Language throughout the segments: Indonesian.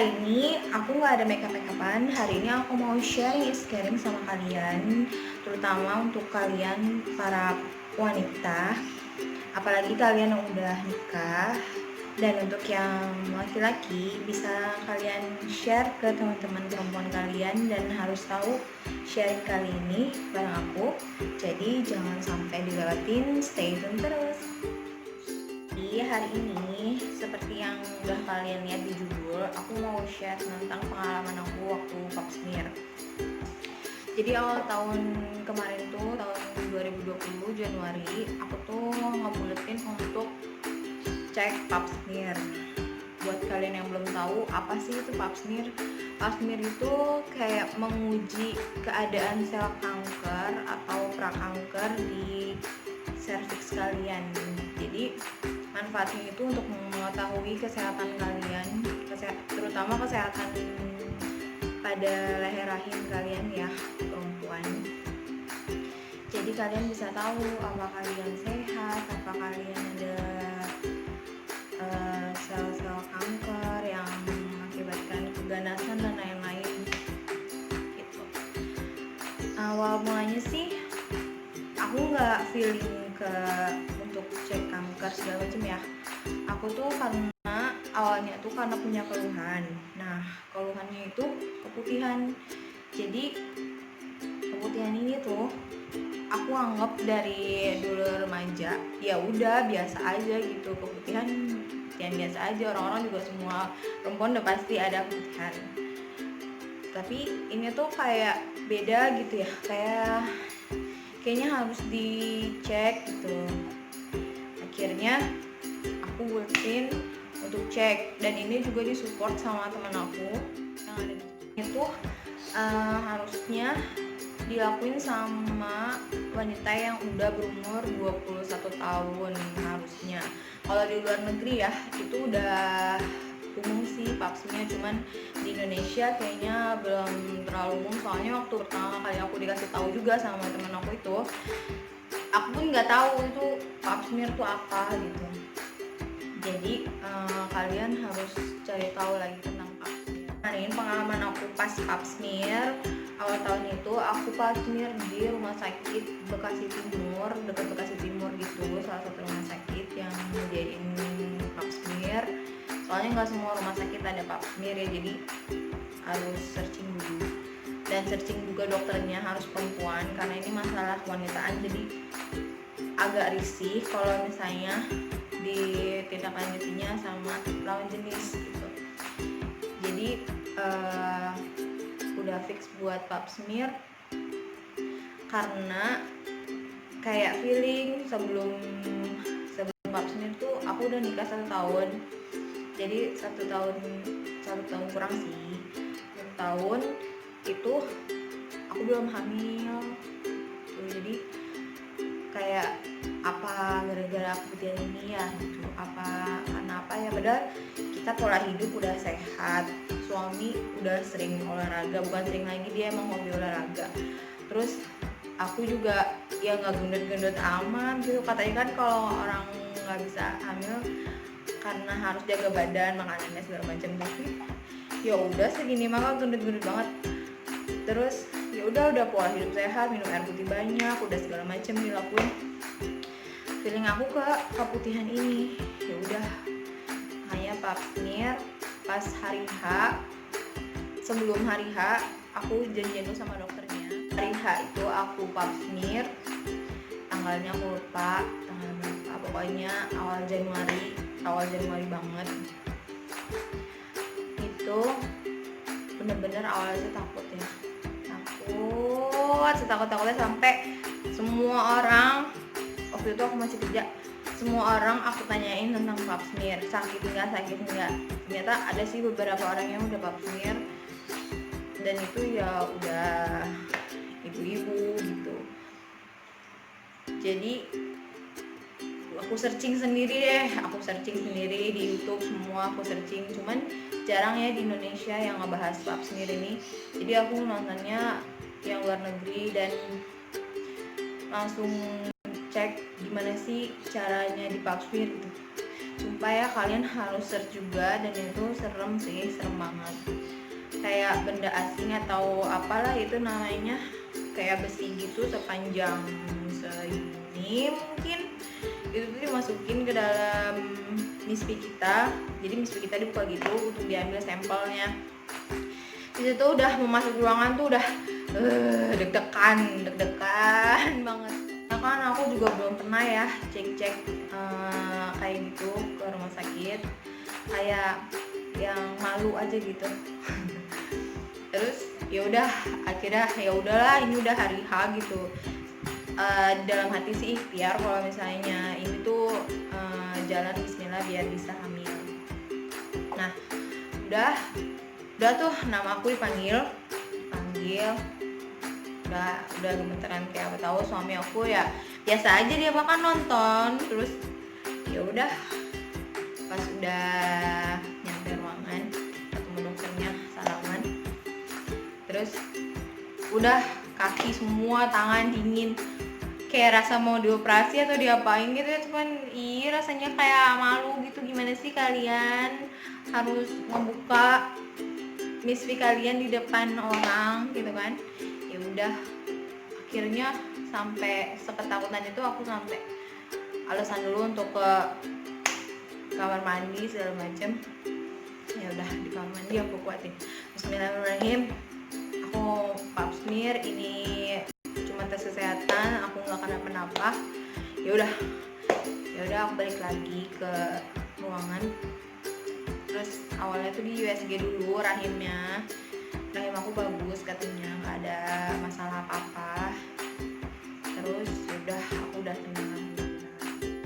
Hari ini aku nggak ada makeup-makeupan. Hari ini aku mau sharing sama kalian, terutama untuk kalian para wanita, apalagi kalian yang udah nikah. Dan untuk yang laki-laki, bisa kalian share ke teman-teman perempuan kalian dan harus tahu sharing kali ini bareng aku. Jadi jangan sampai dilewatin, stay tune terus. Jadi hari ini seperti yang udah kalian lihat di judul, aku mau share tentang pengalaman aku waktu pap smear. Jadi awal tahun kemarin tuh, tahun 2020 Januari, aku tuh ngebuletin untuk cek pap smear. Buat kalian yang belum tahu apa sih itu pap smear? Pap smear itu kayak menguji keadaan sel kanker atau prakanker di serviks kalian. Jadi manfaatnya itu untuk mengetahui kesehatan kalian, terutama kesehatan pada leher rahim kalian ya, perempuan. Jadi kalian bisa tahu apa kalian sehat, apa kalian ada sel-sel kanker yang mengakibatkan keganasan dan lain-lain gitu. Awal mulanya sih aku nggak feeling untuk cek kanker segala macam ya. Aku tuh karena awalnya tuh karena punya keluhan. Nah, keluhannya itu keputihan. Jadi keputihan ini tuh aku anggap dari dulu remaja, ya udah biasa aja gitu, keputihan yang biasa aja, orang-orang juga semua perempuan udah pasti ada keputihan. Tapi ini tuh kayak beda gitu ya, kayaknya harus dicek gitu. Akhirnya aku buatin untuk cek, dan ini juga disupport sama teman aku yang ada di itu. Harusnya dilakuin sama wanita yang udah berumur 21 tahun harusnya. Kalau di luar negeri ya itu udah umum sih pap smear, cuman di Indonesia kayaknya belum terlalu umum. Soalnya waktu pertama kali aku dikasih tahu juga sama temen aku itu, aku pun nggak tahu itu pap smear tuh apa gitu. Jadi kalian harus cari tahu lagi tentang pap smear. Nah, ini pengalaman aku pas pap smear. Awal tahun itu aku pap smear di rumah sakit Bekasi Timur, dekat Bekasi Timur gitu, salah satu rumah sakit yang nyediain pap smear. Soalnya nggak semua rumah sakit ada pap smear ya, jadi harus searching dulu. Dan searching juga dokternya harus perempuan karena ini masalah wanitaan, jadi agak risih kalau misalnya ditindaklanjutinya sama lawan jenis gitu. Jadi udah fix buat pap smear karena kayak feeling sebelum pap smear tuh aku udah nikah 1 tahun. Jadi 1 tahun kurang sih, 1 tahun itu aku belum hamil tuh. Jadi kayak apa gara-gara keputihan ini ya gitu, karena apa ya, padahal kita pola hidup udah sehat, suami udah sering olahraga, bukan sering lagi, dia emang hobi olahraga. Terus aku juga ya nggak gendut-gendut amat gitu, katanya kan kalau orang nggak bisa hamil karena harus jaga badan, makanannya segala macam. Tapi ya udah segini mah gendut-gendut banget. Terus ya udah pola hidup sehat, minum air putih banyak, udah segala macam dilakuin. Feeling aku ke keputihan ini, ya udah hanya pap smear pas hari H. Sebelum hari H aku janjian dulu sama dokternya. Hari H itu aku pap smear, tanggalnya aku lupa tanggal berapa, pokoknya awal Januari banget. Itu bener-bener awalnya sih takut ya, setakut-takutnya sampai semua orang, waktu itu aku masih kerja, semua orang aku tanyain tentang pap smear, sakit enggak. Ternyata ada sih beberapa orang yang udah pap smear dan itu ya udah ibu-ibu gitu. Jadi aku searching sendiri di YouTube, semua aku searching, cuman jarang ya di Indonesia yang ngebahas pap smear ini. Jadi aku nontonnya yang luar negeri dan langsung cek gimana sih caranya di pap smear gitu. Sumpah ya, kalian harus search juga, dan itu serem sih, serem banget. Kayak benda asing atau apalah itu namanya, kayak besi gitu sepanjang segini mungkin, itu tuh dimasukin ke dalam mispi kita. Jadi mispi kita dibuka gitu untuk diambil sampelnya. Di situ udah mau masuk ruangan tuh udah deg-degan banget. Nah kan aku juga belum pernah ya cek kayak gitu ke rumah sakit, kayak yang malu aja gitu. Terus ya udah, akhirnya ya udahlah, ini udah hari H gitu. Dalam hati sih ikhtiar kalau misalnya ini tuh jalan bismillah biar bisa hamil. Nah udah tuh nama aku dipanggil, udah gemeteran kayak apa. Tahu suami aku ya biasa aja, dia makan nonton. Terus ya udah, pas udah nyampe ruangan ketemu dokternya, salaman, terus udah kaki semua, tangan dingin, kayak rasa mau dioperasi atau diapain gitu ya. Cuman rasanya kayak malu gitu. Gimana sih kalian harus membuka misfi kalian di depan orang gitu kan. Ya udah, akhirnya sampai seketakutan itu aku sampai alasan dulu untuk ke kamar mandi segala macem. Ya udah, di kamar mandi aku kuatin bismillahirrahmanirrahim, aku pap smear, ini cuma tes kesehatan, aku nggak kenapa-napa. Ya udah aku balik lagi ke ruangan. Terus awalnya tuh di USG dulu rahimnya, rahim aku bagus katanya, nggak ada masalah apa-apa. Terus udah, aku udah tenang.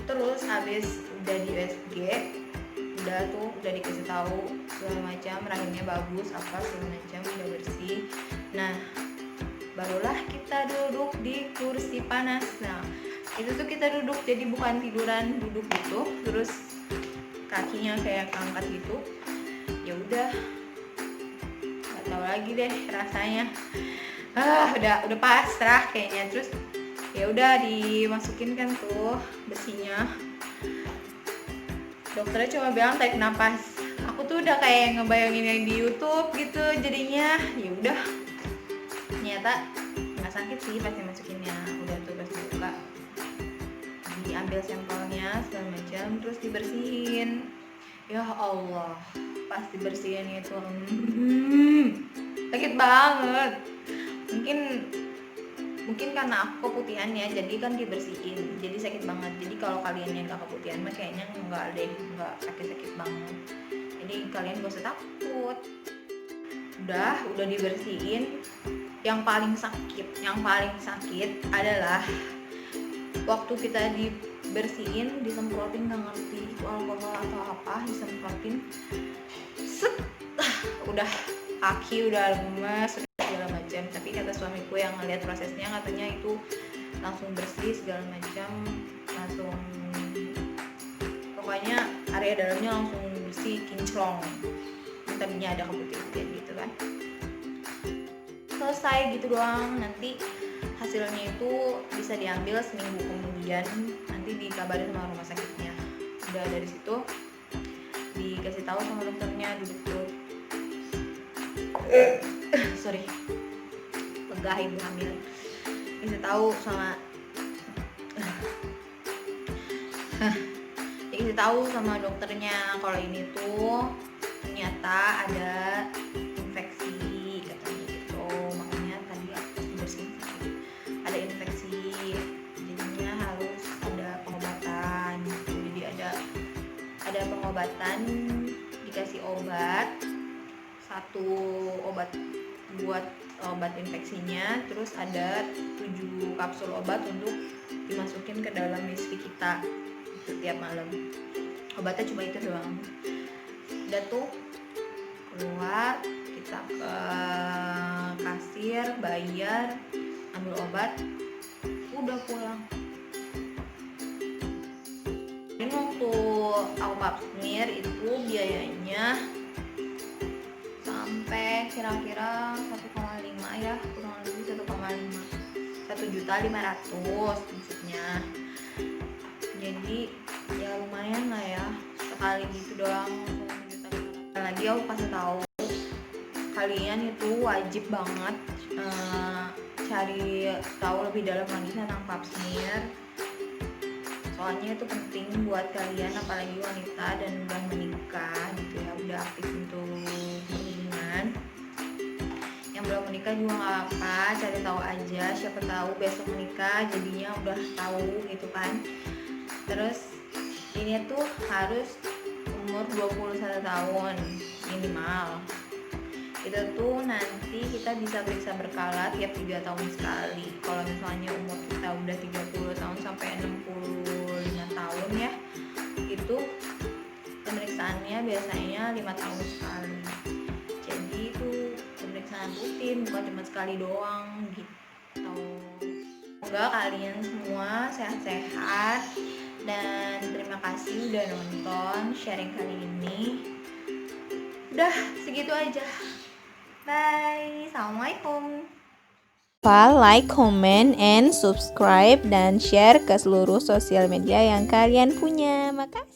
Terus habis udah di USG, udah dikasih tahu segala macam, rahimnya bagus apa segala macam, udah bersih. Nah barulah kita duduk di kursi panas. Nah itu tuh kita duduk, jadi bukan tiduran, duduk gitu, terus kakinya kayak angkat gitu. Ya udah, nggak tahu lagi deh rasanya. Udah pasrah kayaknya. Terus ya udah dimasukin kan tuh besinya. Dokternya cuma bilang tarik napas. Aku tuh udah kayak ngebayangin yang di YouTube gitu jadinya. Ya udah, ternyata nggak sakit sih pas dimasukinnya. Udah tuh pas dibuka, diambil sampelnya segala macam, terus dibersihin. Ya Allah, pas dibersihin itu sakit banget. Mungkin karena aku keputihan ya, jadi kan dibersihin, jadi sakit banget. Jadi kalau kalian yang gak keputihan mah kayaknya nggak sakit banget. Jadi kalian gak usah takut. Udah dibersihin. Yang paling sakit adalah waktu kita dibersihin, disemprotin, nggak ngerti itu alkohol atau apa, disemprotin, udah kaki udah lemes segala macam. Tapi kata suamiku yang ngeliat prosesnya, katanya itu langsung bersih segala macam, langsung pokoknya area dalamnya langsung bersih, kinclong. Tadinya ada keputihan gitu kan, selesai gitu doang. Nanti hasilnya itu bisa diambil seminggu kemudian, nanti dikabarin sama rumah sakitnya. Udah dari situ dikasih tahu sama dokternya, duduk tuh sorry, lega ibu hamil. Dikasih tahu sama dokternya kalau ini tuh ternyata ada infeksi katanya gitu. Makanya tadi aku bersihin, ada infeksi, jadinya harus ada pengobatan gitu. Jadi ada pengobatan, dikasih obat, satu obat buat obat infeksinya, terus ada 7 kapsul obat untuk dimasukin ke dalam misfi kita setiap malam. Obatnya cuma itu doang. Udah tuh keluar, kita ke kasir, bayar, ambil obat, udah pulang. Ini waktu aku pap smear itu biayanya sampai kira-kira 1,5 ya, kurang lebih 1,5, 1.500.000 maksudnya. Jadi ya lumayan lah ya, sekali gitu doang lagi aku kasih tahu kalian itu wajib banget cari tahu lebih dalam lagi tentang pap smear, soalnya itu penting buat kalian apalagi wanita dan udah menikah gitu ya, udah aktif untuk berhubungan. Yang belum menikah juga nggak apa, cari tahu aja, siapa tahu besok menikah jadinya udah tahu gitu kan. Terus ini tuh harus umur 21 tahun minimal. Itu tuh nanti kita bisa periksa berkala tiap 3 tahun sekali. Kalau misalnya umur kita udah 30 tahun sampai 65 tahun ya, itu pemeriksaannya biasanya 5 tahun sekali. Jadi itu pemeriksaan rutin, bukan cuma sekali doang gitu. Semoga kalian semua sehat-sehat, dan terima kasih udah nonton sharing kali ini. Udah segitu aja. Bye. Assalamualaikum. Like, comment, and subscribe dan share ke seluruh sosial media yang kalian punya. Makasih.